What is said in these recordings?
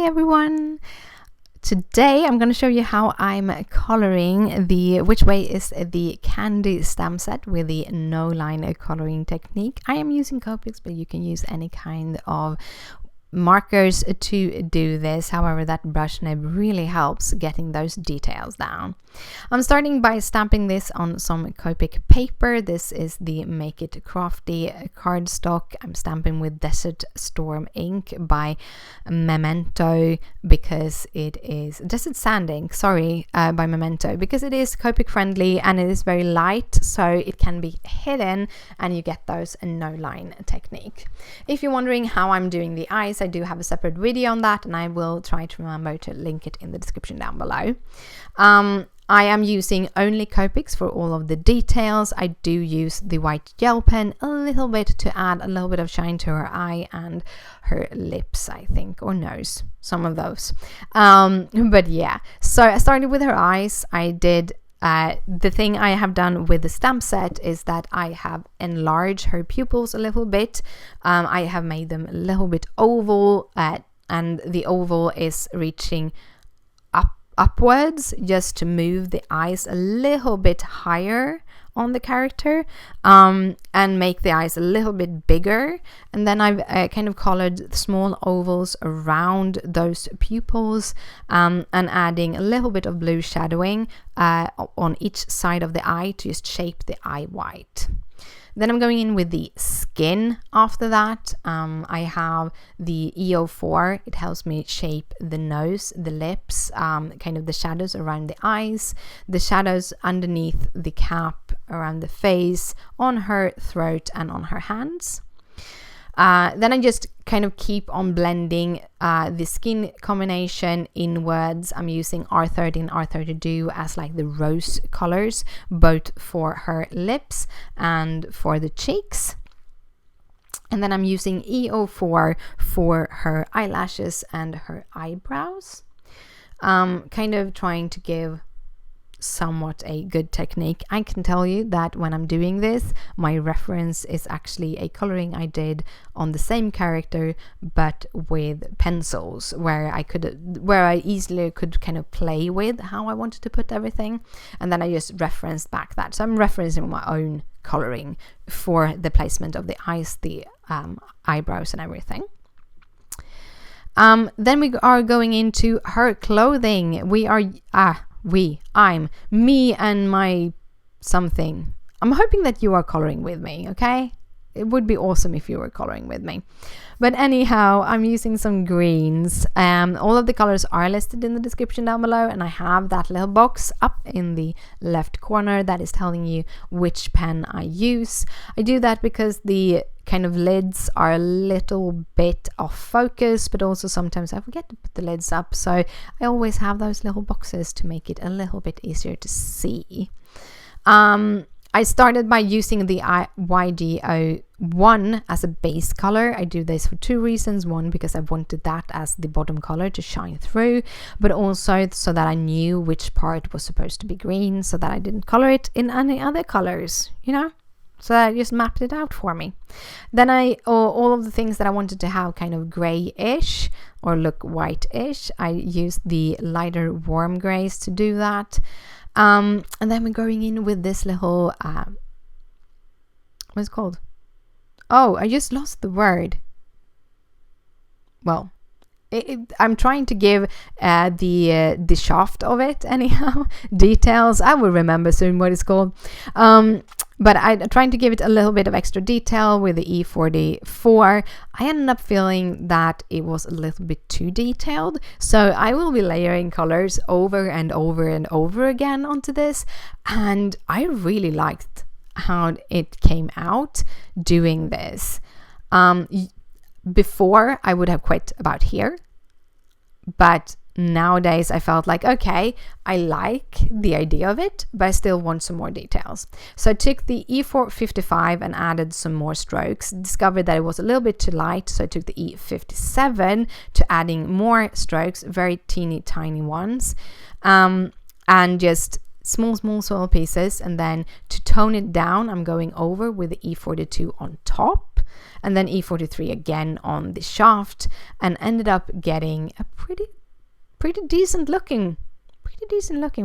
Hi everyone! Today I'm going to show you how I'm coloring which way is the candy stamp set with the no line coloring technique. I am using Copic, but you can use any kind of markers to do this. However, that brush nib really helps getting those details down. I'm starting by stamping this on some Copic paper. This is the Make It Crafty cardstock. I'm stamping with Desert Storm ink by Memento because it is Desert Sand ink, sorry, by Memento, because it is Copic friendly and it is very light, so it can be hidden and you get those no line technique. If you're wondering how I'm doing the eyes, I do have a separate video on that, and I will try to remember to link it in the description down below. I am using only Copics for all of the details. I do use the white gel pen a little bit to add a little bit of shine to her eye and her lips, I think, or nose, some of those. But yeah, so I started with her eyes. I did the thing I have done with the stamp set is that I have enlarged her pupils a little bit. I have made them a little bit oval, and the oval is reaching upwards just to move the eyes a little bit higher on the character, and make the eyes a little bit bigger. And then I've kind of colored small ovals around those pupils, and adding a little bit of blue shadowing on each side of the eye to just shape the eye white. Then I'm going in with the skin after that. I have the EO4. It helps me shape the nose, the lips, kind of the shadows around the eyes, the shadows underneath the cap, around the face, on her throat and on her hands. Then I just kind of keep on blending the skin combination inwards. I'm using R30 and R32 as like the rose colors, both for her lips and for the cheeks. And then I'm using EO4 for her eyelashes and her eyebrows. Kind of trying to give somewhat a good technique. I can tell you that when I'm doing this, my reference is actually a coloring I did on the same character but with pencils, where I easily could kind of play with how I wanted to put everything, and then I just referenced back that. So I'm referencing my own coloring for the placement of the eyes, the eyebrows and everything. Then we are going into her clothing. Me and my something. I'm hoping that you are coloring with me, okay? It would be awesome if you were coloring with me. But anyhow, I'm using some greens. All of the colors are listed in the description down below, and I have that little box up in the left corner that is telling you which pen I use. I do that because the kind of lids are a little bit off focus, but also sometimes I forget to put the lids up, so I always have those little boxes to make it a little bit easier to see. I started by using the YG01 as a base color. I do this for two reasons. One, because I wanted that as the bottom color to shine through, but also so that I knew which part was supposed to be green, so that I didn't color it in any other colors, you know? So I just mapped it out for me. Then all of the things that I wanted to have kind of grayish or look white-ish, I used the lighter warm grays to do that. And then we're going in with this little, what's it called? Oh, I just lost the word. Well, I'm trying to give the shaft of it anyhow. Details, I will remember soon what it's called. But I'm trying to give it a little bit of extra detail with the E44. I ended up feeling that it was a little bit too detailed. So I will be layering colors over and over and over again onto this. And I really liked how it came out doing this. Before, I would have quit about here. But nowadays I felt like, okay, I like the idea of it, but I still want some more details. So I took the E455 and added some more strokes, discovered that it was a little bit too light, so I took the E57 to adding more strokes, very teeny tiny ones, and just small pieces. And then to tone it down, I'm going over with the E42 on top, and then E43 again on the shaft, and ended up getting a pretty decent looking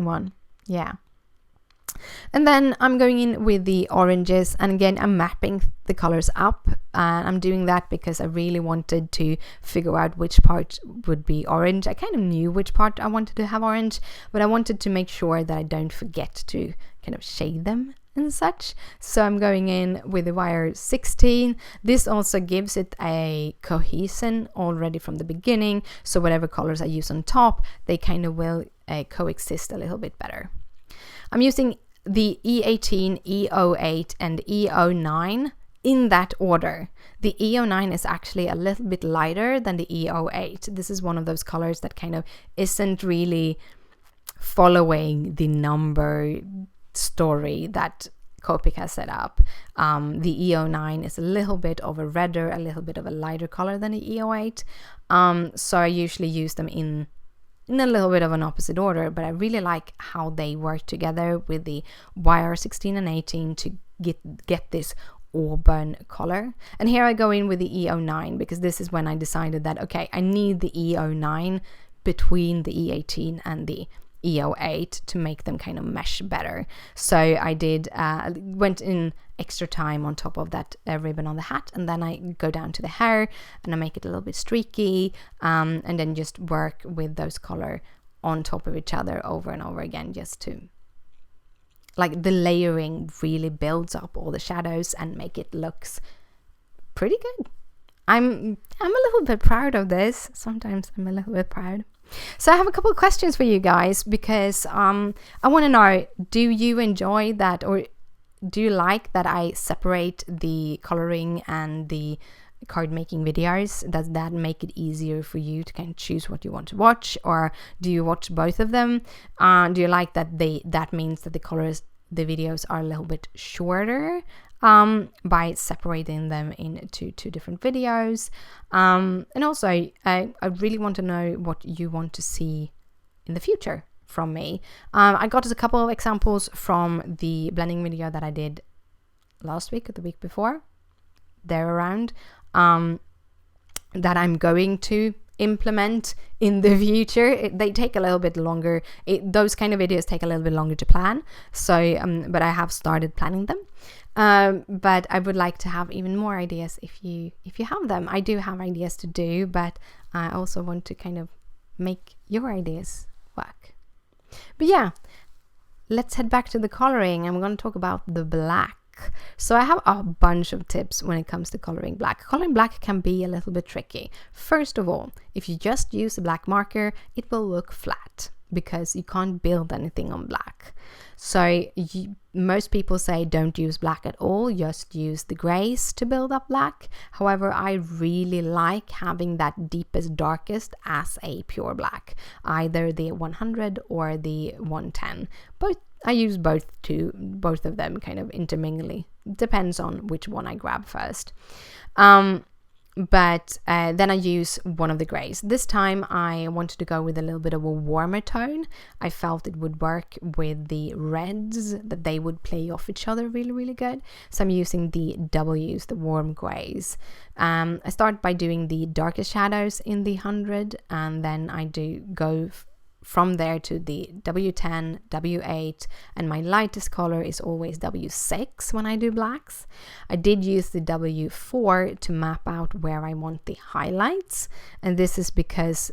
one. Yeah. And then I'm going in with the oranges, and again I'm mapping the colors up, and I'm doing that because I really wanted to figure out which part would be orange. I kind of knew which part I wanted to have orange, but I wanted to make sure that I don't forget to kind of shade them and such. So I'm going in with the wire 16. This also gives it a cohesion already from the beginning, so whatever colors I use on top, they kind of will coexist a little bit better. I'm using the E18, E08 and E09 in that order. The E09 is actually a little bit lighter than the E08. This is one of those colors that kind of isn't really following the number story that Copic has set up. The E09 is a little bit of a redder, a little bit of a lighter color than the E08. So I usually use them in a little bit of an opposite order, but I really like how they work together with the wire 16 and 18 to get this auburn color. And here I go in with the E09 because this is when I decided that, okay, I need the E09 between the E18 and the E08 to make them kind of mesh better. So I did went in extra time on top of that ribbon on the hat, and then I go down to the hair and I make it a little bit streaky, and then just work with those color on top of each other over and over again, just to like the layering really builds up all the shadows and make it looks pretty good. I'm a little bit proud of this. Sometimes I'm a little bit proud. So I have a couple of questions for you guys, because I want to know, do you enjoy that, or do you like that I separate the coloring and the card making videos? Does that make it easier for you to kind of choose what you want to watch, or do you watch both of them? Do you like that that means that the videos are a little bit shorter by separating them into two different videos? And also I really want to know what you want to see in the future from me. I got a couple of examples from the blending video that I did last week or the week before, there around, that I'm going to implement in the future. They take a little bit longer. Those kind of videos take a little bit longer to plan. So, but I have started planning them. But I would like to have even more ideas if you have them. I do have ideas to do, but I also want to kind of make your ideas work. But yeah, let's head back to the coloring. I'm going to talk about the black. So I have a bunch of tips when it comes to coloring black. Coloring black can be a little bit tricky. First of all, if you just use a black marker, it will look flat because you can't build anything on black. So most people say don't use black at all, just use the grays to build up black. However, I really like having that deepest, darkest as a pure black, either the 100 or the 110. I use both of them kind of intermingly. Depends on which one I grab first. But then I use one of the grays. This time I wanted to go with a little bit of a warmer tone. I felt it would work with the reds, that they would play off each other really, really good. So I'm using the W's, the warm grays. I start by doing the darkest shadows in the 100, and then I do go from there to the W10, W8, and my lightest color is always W6 when I do blacks. I did use the W4 to map out where I want the highlights, and this is because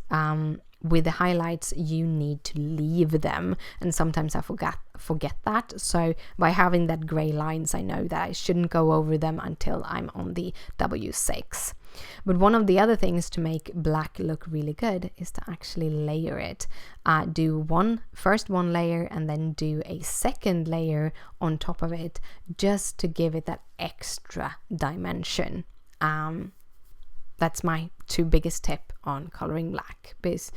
with the highlights you need to leave them, and sometimes I forget that. So by having that gray lines, I know that I shouldn't go over them until I'm on the W6. But one of the other things to make black look really good is to actually layer it. Do first one layer and then do a second layer on top of it, just to give it that extra dimension. That's my two biggest tip on coloring black, because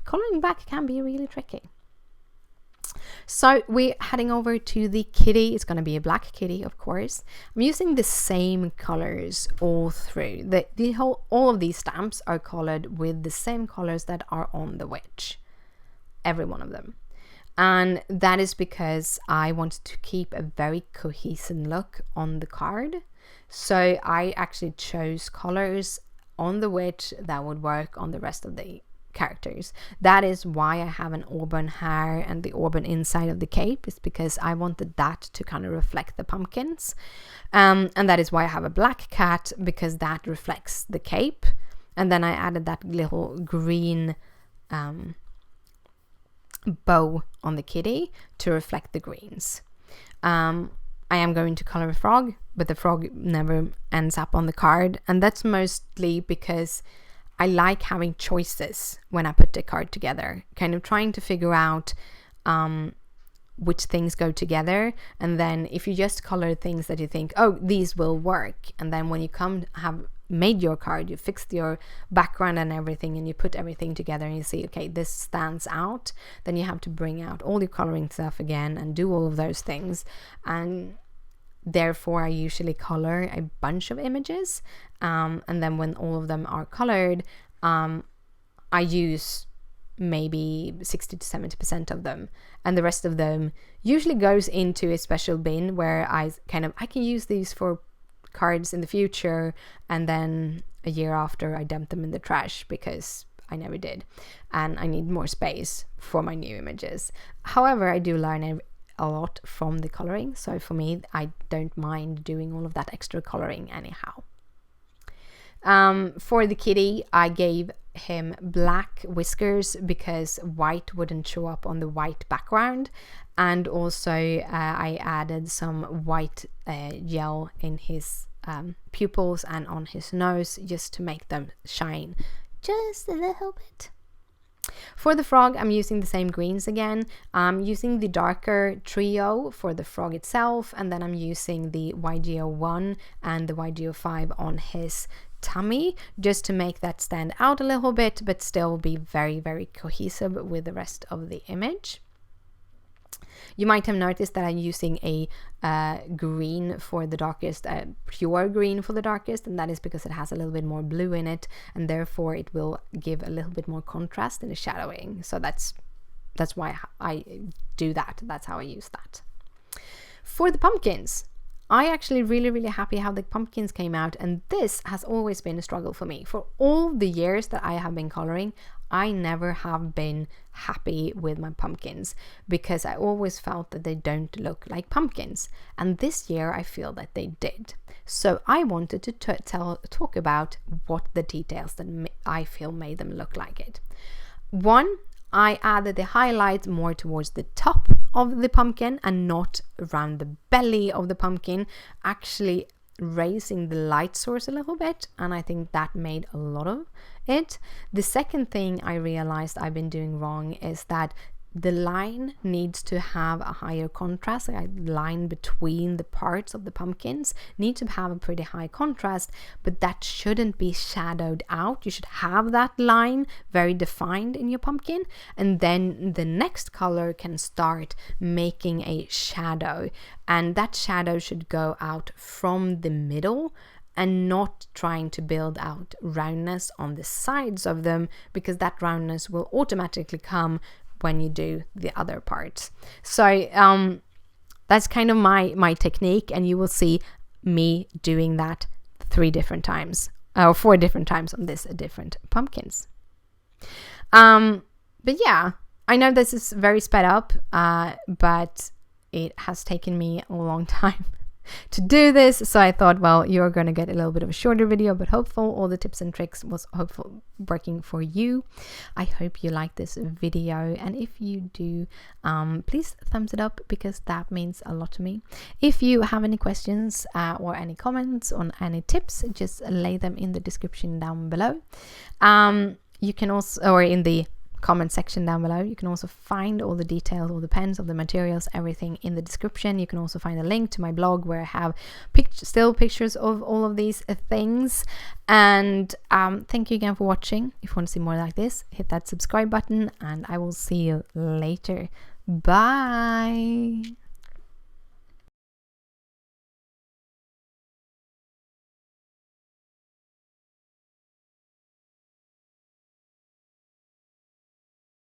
coloring black can be really tricky. So we're heading over to the kitty. It's going to be a black kitty, of course. I'm using the same colors all through. All of these stamps are colored with the same colors that are on the witch. Every one of them. And that is because I wanted to keep a very cohesive look on the card. So I actually chose colors on the witch that would work on the rest of the characters. That is why I have an auburn hair and the auburn inside of the cape, is because I wanted that to kind of reflect the pumpkins. And that is why I have a black cat, because that reflects the cape. And then I added that little green bow on the kitty to reflect the greens. I am going to color a frog, but the frog never ends up on the card, and that's mostly because I like having choices when I put the card together, kind of trying to figure out which things go together. And then if you just color things that you think, oh, these will work, and then when you have made your card, you fixed your background and everything, and you put everything together and you see, okay, this stands out, then you have to bring out all your coloring stuff again and do all of those things. And therefore I usually color a bunch of images, and then when all of them are colored, I use maybe 60 to 70% of them, and the rest of them usually goes into a special bin where I can use these for cards in the future, and then a year after I dump them in the trash because I never did, and I need more space for my new images. However, I do learn a lot from the coloring, so for me, I don't mind doing all of that extra coloring anyhow. For the kitty, I gave him black whiskers because white wouldn't show up on the white background, and also I added some white gel in his pupils and on his nose, just to make them shine just a little bit. For the frog, I'm using the same greens again. I'm using the darker trio for the frog itself, and then I'm using the YGO1 and the YGO5 on his tummy, just to make that stand out a little bit, but still be very, very cohesive with the rest of the image. You might have noticed that I'm using a green for the darkest, pure green for the darkest, and that is because it has a little bit more blue in it, and therefore it will give a little bit more contrast in the shadowing. So that's why I do that. That's how I use that. For the pumpkins, I actually really happy how the pumpkins came out, and this has always been a struggle for me. For all the years that I have been coloring, I never have been happy with my pumpkins because I always felt that they don't look like pumpkins, and this year I feel that they did. So I wanted to talk about what the details that I feel made them look like it. One, I added the highlight more towards the top of the pumpkin and not around the belly of the pumpkin, actually raising the light source a little bit, and I think that made a lot of it. The second thing I realized I've been doing wrong is that the line needs to have a higher contrast. A line between the parts of the pumpkins need to have a pretty high contrast, but that shouldn't be shadowed out. You should have that line very defined in your pumpkin, and then the next color can start making a shadow, and that shadow should go out from the middle and not trying to build out roundness on the sides of them, because that roundness will automatically come when you do the other parts. So that's kind of my technique, and you will see me doing that 3 different times or 4 different times on this different pumpkins. But yeah, I know this is very sped up, but it has taken me a long time to do this, so I thought, well, you're going to get a little bit of a shorter video, but hopeful all the tips and tricks was hopeful working for you. I hope you like this video, and if you do, please thumbs it up, because that means a lot to me. If you have any questions or any comments on any tips, just lay them in the description down below. You can also, or in the comment section down below, you can also find all the details, all the pens, all the materials, everything in the description. You can also find a link to my blog where I have still pictures of all of these things. And thank you again for watching. If you want to see more like this, hit that subscribe button, and I will see you later. Bye.